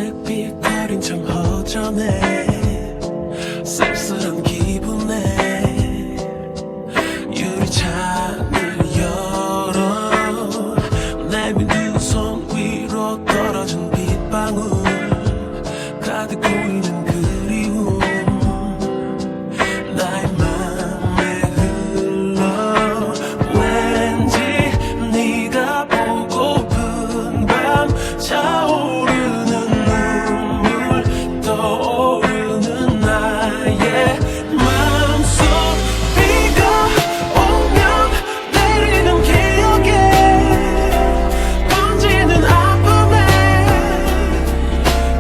초록색 빛거린 참 허전해. 쓸쓸한 기분에 유리창을 열어 내민 두 손 위로 떨어진 빗방울 가득 보이는 그리움 나의 맘에 흘러. 왠지 네가 보고픈 밤 차오르는 눈물 떠오르는 나의 마음속. 비가 오면 내리는 기억에 번지는 아픔에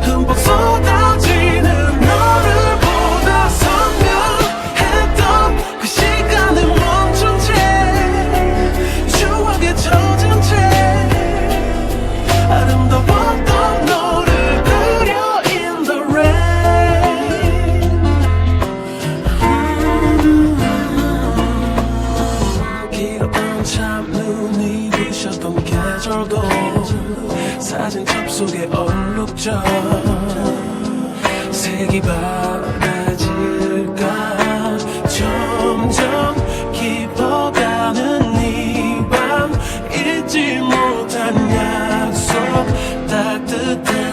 흠뻑 쏟아지는 너를 보다 선명했던 그 시간을 멈춘 채 추억에 젖은 채 아름다웠던 너를 그려 in the rain. 길었던 참 눈이 부셨던 계절도 사진 접속에 얼룩져 색이 밝아질까. 점점 깊어가는 이 밤 잊지 못한 약속 따뜻한